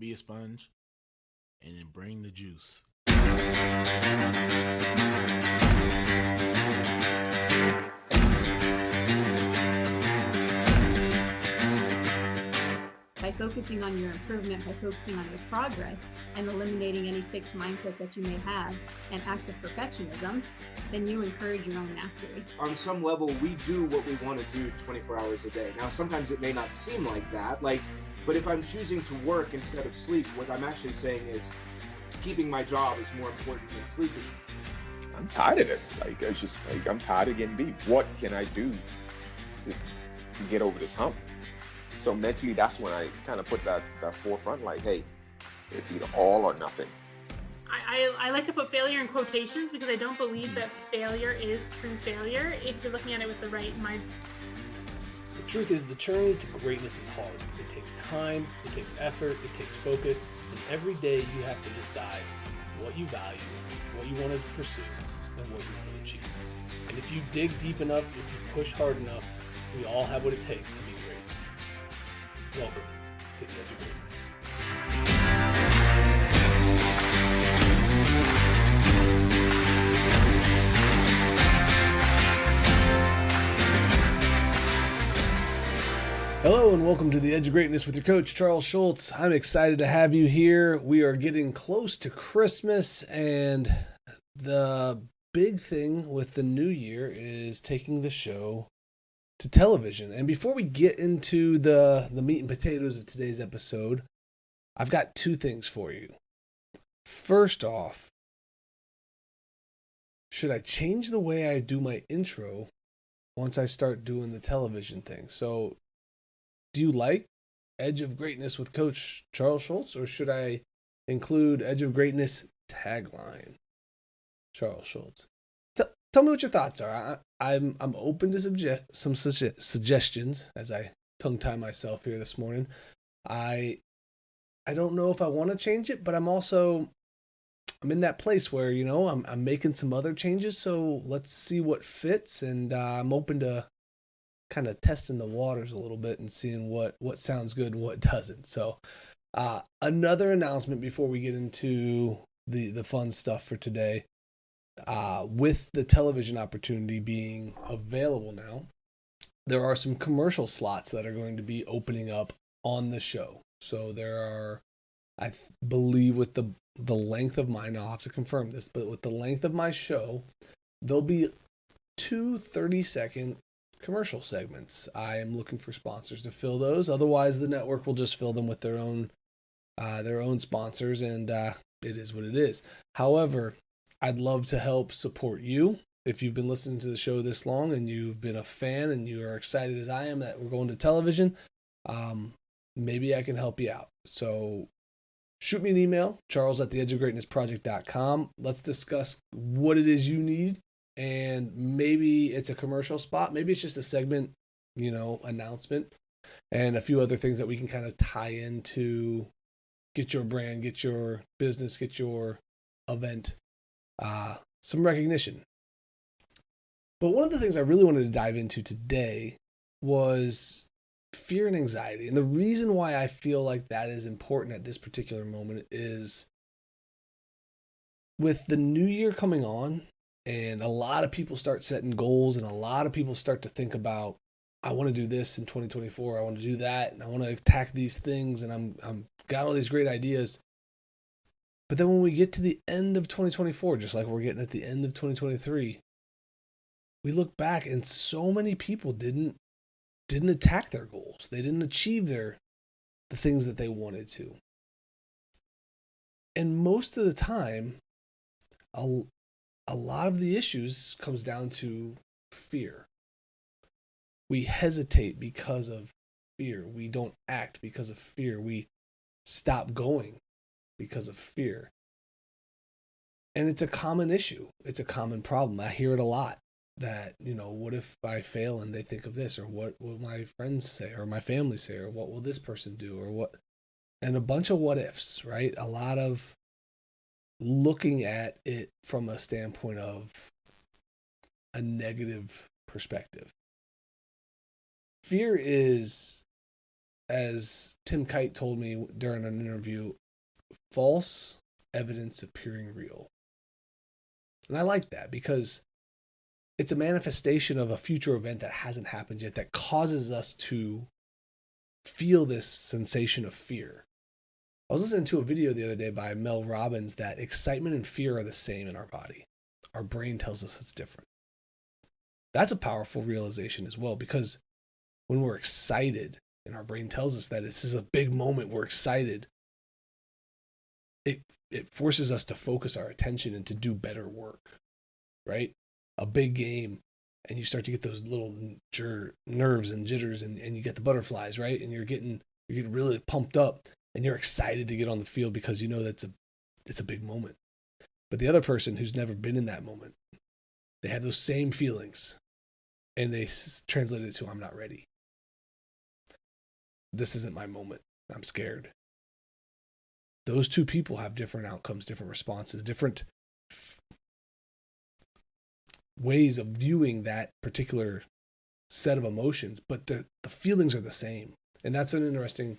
be a sponge, and then bring the juice. By focusing on your improvement, by focusing on your progress, and eliminating any fixed mindset that you may have and acts of perfectionism, then you encourage your own mastery. On some level, we do what we want to do 24 hours a day. Now, sometimes it may not seem like that, but if I'm choosing to work instead of sleep, what I'm actually saying is keeping my job is more important than sleeping. I'm tired of this. I'm tired of getting beat. What can I do to get over this hump? So mentally, that's when I kind of put that forefront, like, hey, it's either all or nothing. I like to put failure in quotations because I don't believe that failure is true failure if you're looking at it with the right mindset. The truth is, the journey to greatness is hard. It takes time, it takes effort, it takes focus, and every day you have to decide what you value, what you want to pursue, and what you want to achieve. And if you dig deep enough, if you push hard enough, we all have what it takes to be great. Welcome to the Edge of Greatness. Hello and welcome to the Edge of Greatness with your coach, Charles Schultz. I'm excited to have you here. We are getting close to Christmas, and the big thing with the new year is taking the show to television. And before we get into the meat and potatoes of today's episode, I've got two things for you. First off, should I change the way I do my intro once I start doing the television thing? So, do you like Edge of Greatness with Coach Charles Schultz, or should I include Edge of Greatness tagline, Charles Schultz? Tell me what your thoughts are. I'm open to some suggestions as I tongue tie myself here this morning. I don't know if I want to change it, but I'm in that place where, I'm making some other changes. So let's see what fits, and I'm open to kind of testing the waters a little bit and seeing what sounds good and what doesn't. So another announcement before we get into the fun stuff for today. With the television opportunity being available now, there are some commercial slots that are going to be opening up on the show. So there are, I believe with the length of mine, I'll have to confirm this, but with the length of my show, there'll be 2 30-second commercial segments. I am looking for sponsors to fill those. Otherwise, the network will just fill them with their own sponsors, and it is what it is. However, I'd love to help support you. If you've been listening to the show this long and you've been a fan and you are excited as I am that we're going to television, maybe I can help you out. So shoot me an email, charles@theedgeofgreatnessproject.com. Let's discuss what it is you need. And maybe it's a commercial spot. Maybe it's just a segment, announcement, and a few other things that we can kind of tie into get your brand, get your business, get your event some recognition. But one of the things I really wanted to dive into today was fear and anxiety. And the reason why I feel like that is important at this particular moment is with the new year coming on, and a lot of people start setting goals, and a lot of people start to think about, I want to do this in 2024, I want to do that, and I want to attack these things, and I'm got all these great ideas. But then when we get to the end of 2024, just like we're getting at the end of 2023, we look back and so many people didn't attack their goals. They didn't achieve the things that they wanted to. And most of the time, a lot of the issues comes down to fear. We hesitate because of fear. We don't act because of fear. We stop going because of fear. And it's a common issue. It's a common problem. I hear it a lot that, what if I fail and they think of this, or what will my friends say, or my family say, or what will this person do, or what, and a bunch of what ifs, right? A lot of looking at it from a standpoint of a negative perspective. Fear is as Tim Kite told me during an interview, false evidence appearing real. And I like that because it's a manifestation of a future event that hasn't happened yet that causes us to feel this sensation of fear. I was listening to a video the other day by Mel Robbins that excitement and fear are the same in our body. Our brain tells us it's different. That's a powerful realization as well, because when we're excited and our brain tells us that this is a big moment, we're excited, it forces us to focus our attention and to do better work, right? A big game, and you start to get those little nerves and jitters, and you get the butterflies, right? And you're getting really pumped up, and you're excited to get on the field because you know it's a big moment. But the other person who's never been in that moment, they have those same feelings, and they translate it to, I'm not ready. This isn't my moment. I'm scared. Those two people have different outcomes, different responses, different ways of viewing that particular set of emotions, but the feelings are the same. And that's an interesting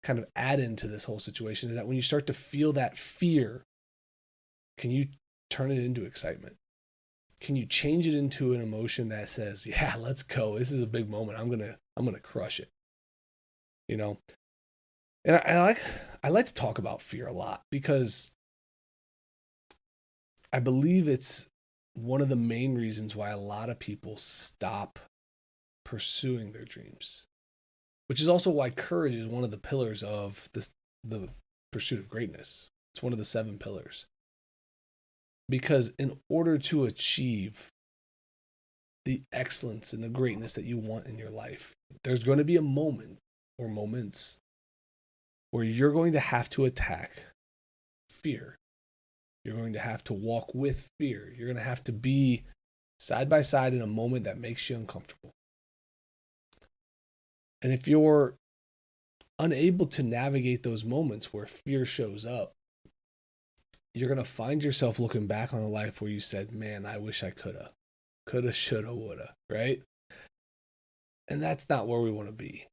kind of add-in to this whole situation, is that when you start to feel that fear, can you turn it into excitement? Can you change it into an emotion that says, yeah, let's go. This is a big moment. I'm gonna crush it. You know? And I like to talk about fear a lot because I believe it's one of the main reasons why a lot of people stop pursuing their dreams, which is also why courage is one of the pillars of the pursuit of greatness. It's one of the 7 pillars. Because in order to achieve the excellence and the greatness that you want in your life, there's going to be a moment or moments where you're going to have to attack fear. You're going to have to walk with fear. You're going to have to be side by side in a moment that makes you uncomfortable. And if you're unable to navigate those moments where fear shows up, you're going to find yourself looking back on a life where you said, man, I wish I coulda, shoulda, woulda, right? And that's not where we want to be.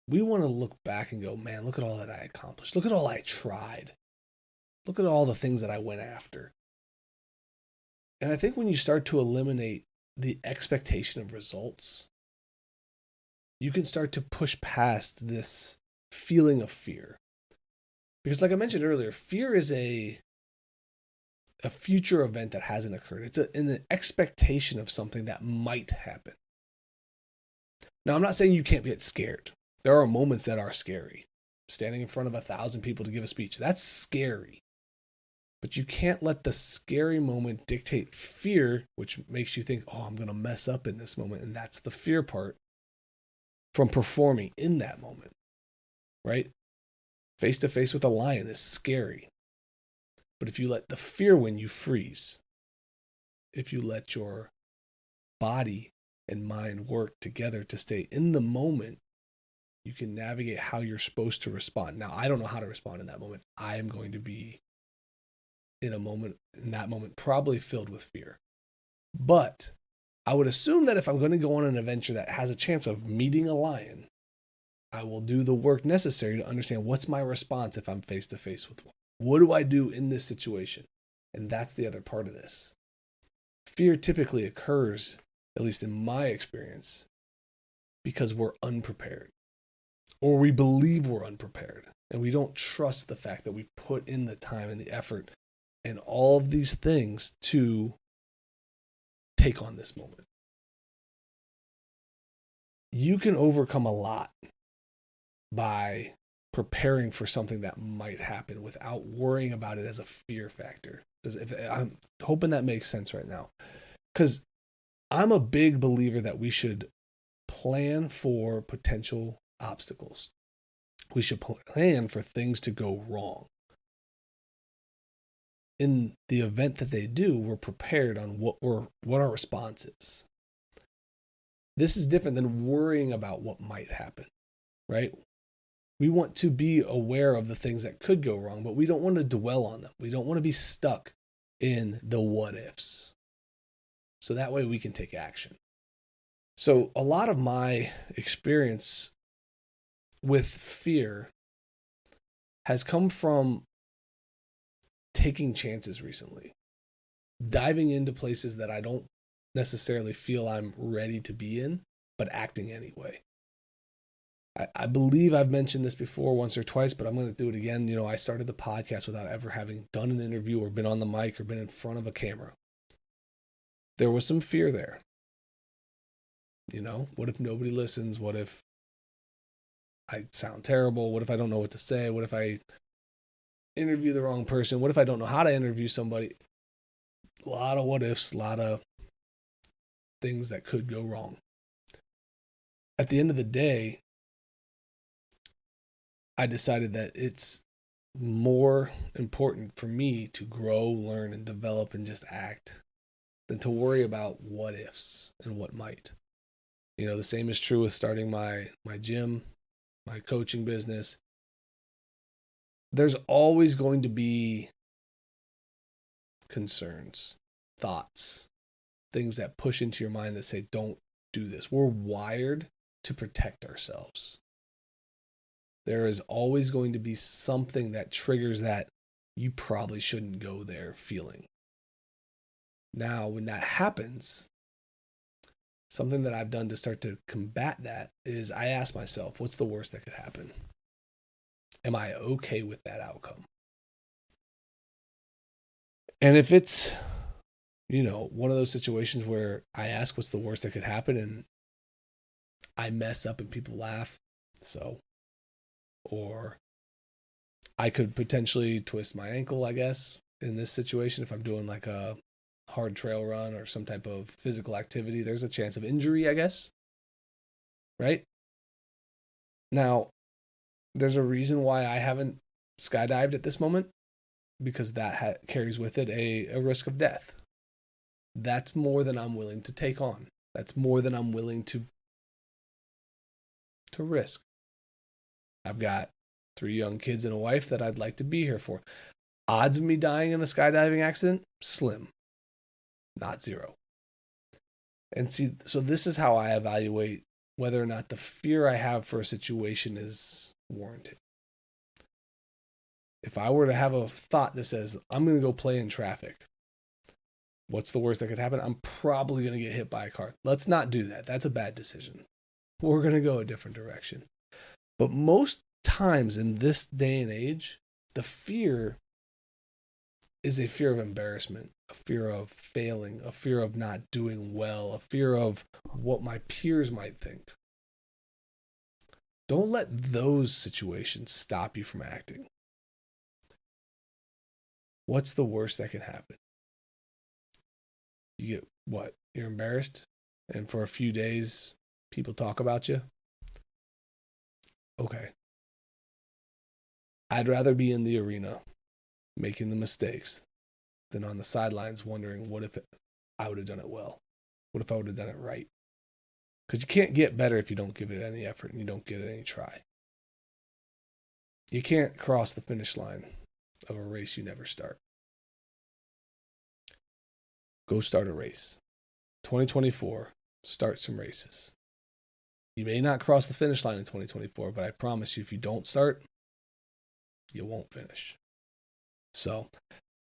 We want to look back and go, man, look at all that I accomplished. Look at all I tried. Look at all the things that I went after. And I think when you start to eliminate the expectation of results, you can start to push past this feeling of fear. Because like I mentioned earlier, fear is a future event that hasn't occurred. It's an expectation of something that might happen. Now, I'm not saying you can't get scared. There are moments that are scary. Standing in front of 1,000 people to give a speech, that's scary. But you can't let the scary moment dictate fear, which makes you think, oh, I'm going to mess up in this moment. And that's the fear part, from performing in that moment, right? Face to face with a lion is scary. But if you let the fear win, you freeze. If you let your body and mind work together to stay in the moment, you can navigate how you're supposed to respond. Now, I don't know how to respond in that moment. I am going to be in that moment, probably filled with fear. But I would assume that if I'm going to go on an adventure that has a chance of meeting a lion, I will do the work necessary to understand what's my response if I'm face to face with one. What do I do in this situation? And that's the other part of this. Fear typically occurs, at least in my experience, because we're unprepared, or we believe we're unprepared, and we don't trust the fact that we put in the time and the effort and all of these things to take on this moment. You can overcome a lot by preparing for something that might happen without worrying about it as a fear factor. I'm hoping that makes sense right now, because I'm a big believer that we should plan for potential obstacles. We should plan for things to go wrong. In the event that they do, we're prepared on what our response is. This is different than worrying about what might happen, right? We want to be aware of the things that could go wrong, but we don't want to dwell on them. We don't want to be stuck in the what ifs. So that way we can take action. So a lot of my experience with fear has come from taking chances recently, diving into places that I don't necessarily feel I'm ready to be in, but acting anyway. I believe I've mentioned this before once or twice, but I'm going to do it again. You know, I started the podcast without ever having done an interview or been on the mic or been in front of a camera. There was some fear there. You know, what if nobody listens? What if I sound terrible? What if I don't know what to say? What if I interview the wrong person? What if I don't know how to interview somebody? A lot of what ifs, a lot of things that could go wrong. At the end of the day, I decided that it's more important for me to grow, learn, and develop and just act than to worry about what ifs and what might. You know, the same is true with starting my gym, my coaching business. There's always going to be concerns, thoughts, things that push into your mind that say, don't do this. We're wired to protect ourselves. There is always going to be something that triggers that you probably shouldn't go there feeling. Now, when that happens, something that I've done to start to combat that is I ask myself, what's the worst that could happen? Am I okay with that outcome? And if it's, you know, one of those situations where I ask what's the worst that could happen and I mess up and people laugh, so, or I could potentially twist my ankle, I guess, in this situation. If I'm doing like a hard trail run or some type of physical activity, there's a chance of injury, I guess. Right? Now, there's a reason why I haven't skydived at this moment, because that carries with it a risk of death. That's more than I'm willing to take on. That's more than I'm willing to risk. I've got 3 young kids and a wife that I'd like to be here for. Odds of me dying in a skydiving accident? Slim. Not zero. And see, so this is how I evaluate whether or not the fear I have for a situation is warranted. If I were to have a thought that says, I'm going to go play in traffic, what's the worst that could happen? I'm probably going to get hit by a car. Let's not do that. That's a bad decision. We're going to go a different direction. But most times in this day and age, the fear is a fear of embarrassment, a fear of failing, a fear of not doing well, a fear of what my peers might think. Don't let those situations stop you from acting. What's the worst that can happen? You get what? You're embarrassed, and for a few days, people talk about you? Okay. I'd rather be in the arena making the mistakes than on the sidelines wondering what if I would have done it well? What if I would have done it right? Because you can't get better if you don't give it any effort and you don't give it any try. You can't cross the finish line of a race you never start. Go start a race. 2024, start some races. You may not cross the finish line in 2024, but I promise you, if you don't start, you won't finish. So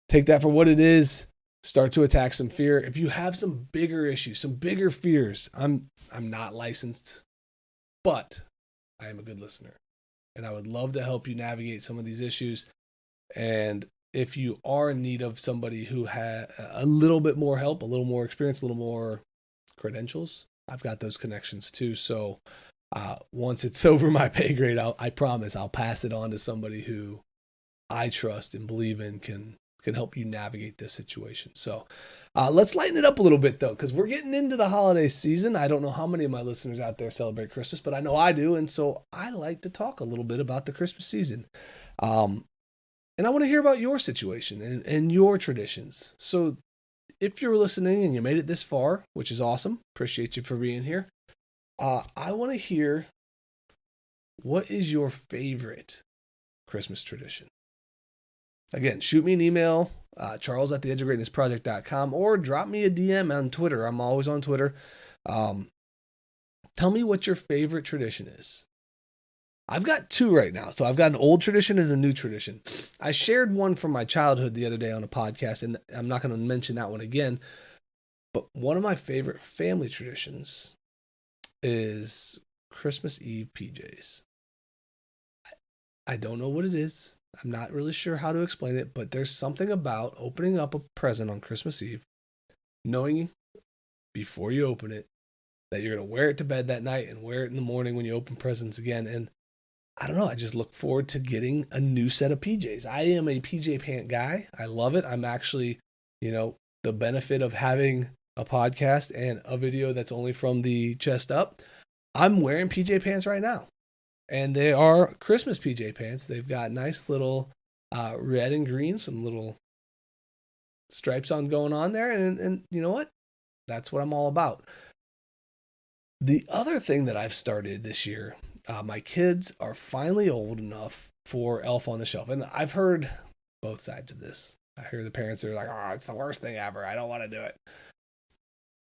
take that for what it is. Start to attack some fear. If you have some bigger issues, some bigger fears, I'm not licensed, but I am a good listener. And I would love to help you navigate some of these issues. And if you are in need of somebody who had a little bit more help, a little more experience, a little more credentials, I've got those connections too. So once it's over my pay grade, I promise I'll pass it on to somebody who I trust and believe in can help you navigate this situation. So let's lighten it up a little bit though, because we're getting into the holiday season. I don't know how many of my listeners out there celebrate Christmas, but I know I do. And so I like to talk a little bit about the Christmas season. And I want to hear about your situation and your traditions. So if you're listening and you made it this far, which is awesome, appreciate you for being here. I want to hear, what is your favorite Christmas tradition? Again, shoot me an email, charles@theedgeofgreatnessproject.com, or drop me a DM on Twitter. I'm always on Twitter. Tell me what your favorite tradition is. I've got two right now. So I've got an old tradition and a new tradition. I shared one from my childhood the other day on a podcast, and I'm not going to mention that one again. But one of my favorite family traditions is Christmas Eve PJs. I don't know what it is. I'm not really sure how to explain it, but there's something about opening up a present on Christmas Eve, knowing before you open it that you're going to wear it to bed that night and wear it in the morning when you open presents again. And I don't know, I just look forward to getting a new set of PJs. I am a PJ pant guy. I love it. I'm actually, the benefit of having a podcast and a video that's only from the chest up. I'm wearing PJ pants right now. And they are Christmas PJ pants. They've got nice little red and green, some little stripes on going on there. And you know what? That's what I'm all about. The other thing that I've started this year, my kids are finally old enough for Elf on the Shelf. And I've heard both sides of this. I hear the parents are like, oh, it's the worst thing ever. I don't want to do it.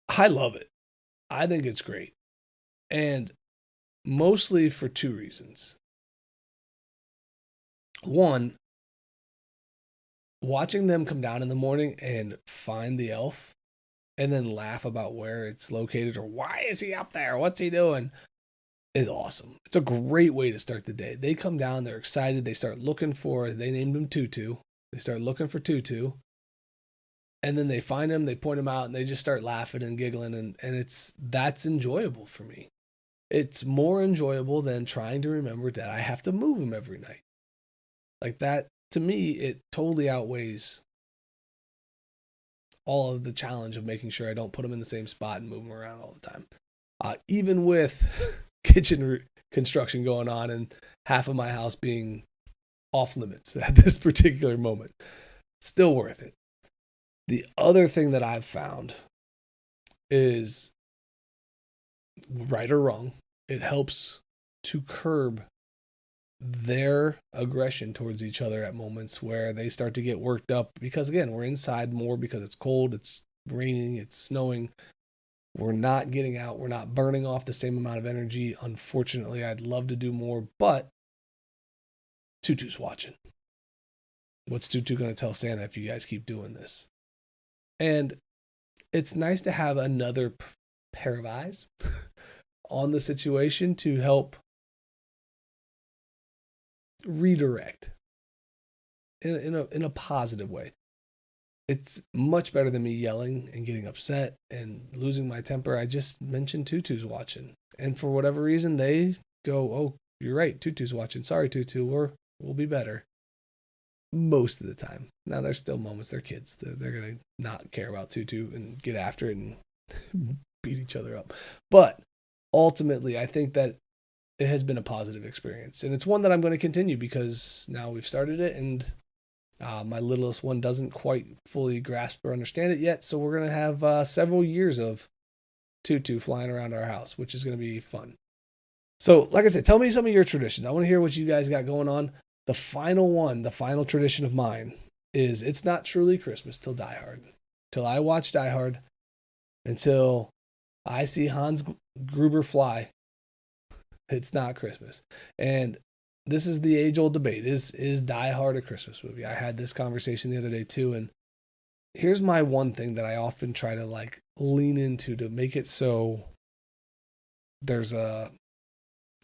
I love it. I think it's great. And mostly for two reasons. One, watching them come down in the morning and find the elf and then laugh about where it's located or why is he up there? What's he doing? Is awesome. It's a great way to start the day. They come down, they're excited, they start looking for, they named him Tutu. They start looking for Tutu. And then they find him, they point him out, and they just start laughing and giggling, and that's enjoyable for me. It's more enjoyable than trying to remember that I have to move him every night. Like that, to me, it totally outweighs all of the challenge of making sure I don't put him in the same spot and move him around all the time. Even with kitchen construction going on and half of my house being off limits at this particular moment, still worth it. The other thing that I've found is, right or wrong, it helps to curb their aggression towards each other at moments where they start to get worked up because, again, we're inside more because it's cold, it's raining, it's snowing. We're not getting out. We're not burning off the same amount of energy. Unfortunately, I'd love to do more, but Tutu's watching. What's Tutu going to tell Santa if you guys keep doing this? And it's nice to have another pair of eyes on the situation to help redirect in a positive way. It's much better than me yelling and getting upset and losing my temper. I just mentioned Tutu's watching. And for whatever reason, they go, oh, you're right, Tutu's watching. Sorry, Tutu, we'll be better. Most of the time. Now, there's still moments, they're kids. They're going to not care about Tutu and get after it and beat each other up. But ultimately, I think that it has been a positive experience. And it's one that I'm going to continue because now we've started it and my littlest one doesn't quite fully grasp or understand it yet. So we're going to have several years of Tutu flying around our house, which is going to be fun. So, like I said, tell me some of your traditions. I want to hear what you guys got going on. The final tradition of mine is it's not truly Christmas till Die Hard. Till I watch Die Hard, until I see Hans Gruber fly, it's not Christmas. And this is the age-old debate. Is Die Hard a Christmas movie? I had this conversation the other day too, and here's my one thing that I often try to lean into to make it so there's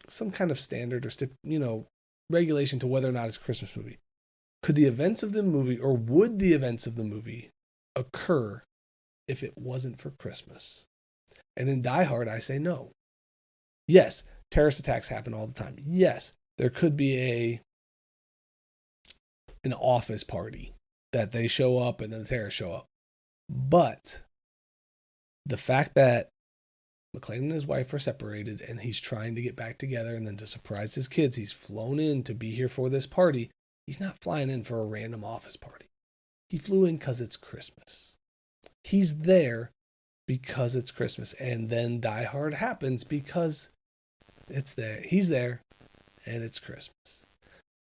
some kind of standard or regulation to whether or not it's a Christmas movie. Could the events of the movie, or would the events of the movie occur if it wasn't for Christmas? And in Die Hard, I say no. Yes, terrorist attacks happen all the time. Yes, there could be an office party that they show up and then the terrorists show up. But the fact that McClane and his wife are separated and he's trying to get back together, and then to surprise his kids, he's flown in to be here for this party. He's not flying in for a random office party. He flew in because it's Christmas. He's there because it's Christmas. And then Die Hard happens because it's there. He's there and it's Christmas.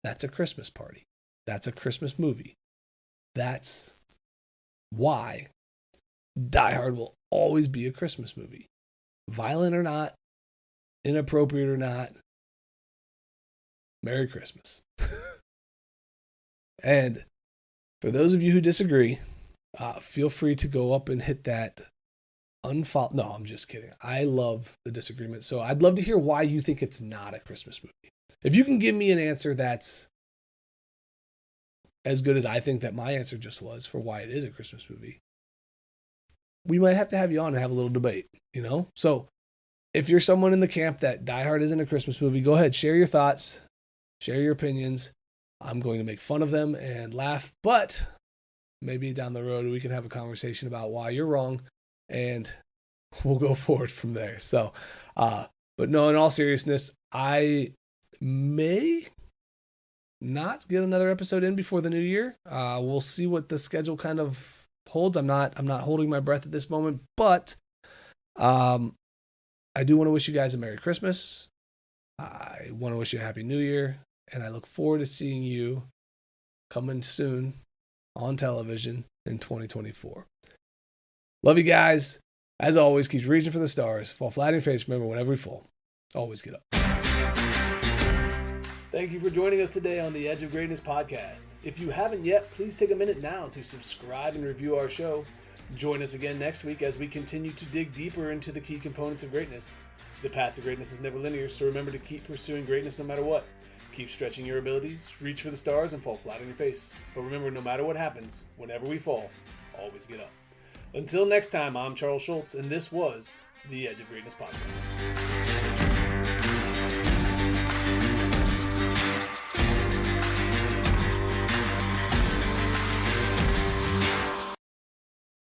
That's a Christmas party. That's a Christmas movie. That's why Die Hard will always be a Christmas movie. Violent or not, inappropriate or not, Merry Christmas. And for those of you who disagree, feel free to go up and hit that unfollow. No, I'm just kidding. I love the disagreement. So I'd love to hear why you think it's not a Christmas movie. If you can give me an answer that's as good as I think that my answer just was for why it is a Christmas movie, we might have to have you on and have a little debate, you know? So if you're someone in the camp that Die Hard isn't a Christmas movie, go ahead, share your thoughts, share your opinions. I'm going to make fun of them and laugh, but maybe down the road we can have a conversation about why you're wrong, and we'll go forward from there. So, but no, in all seriousness, I may not get another episode in before the new year. We'll see what the schedule kind of holds. I'm not holding my breath at this moment, but I do want to wish you guys a Merry Christmas. I want to wish you a Happy New Year, and I look forward to seeing you coming soon on television in 2024. Love you guys. As always, keep reaching for the stars. Fall flat on your face. Remember, whenever we fall, always get up. Thank you for joining us today on the Edge of Greatness podcast. If you haven't yet, please take a minute now to subscribe and review our show. Join us again next week as we continue to dig deeper into the key components of greatness. The path to greatness is never linear, so remember to keep pursuing greatness no matter what. Keep stretching your abilities, reach for the stars, and fall flat on your face. But remember, no matter what happens, whenever we fall, always get up. Until next time, I'm Charles Schultz, and this was the Edge of Greatness podcast.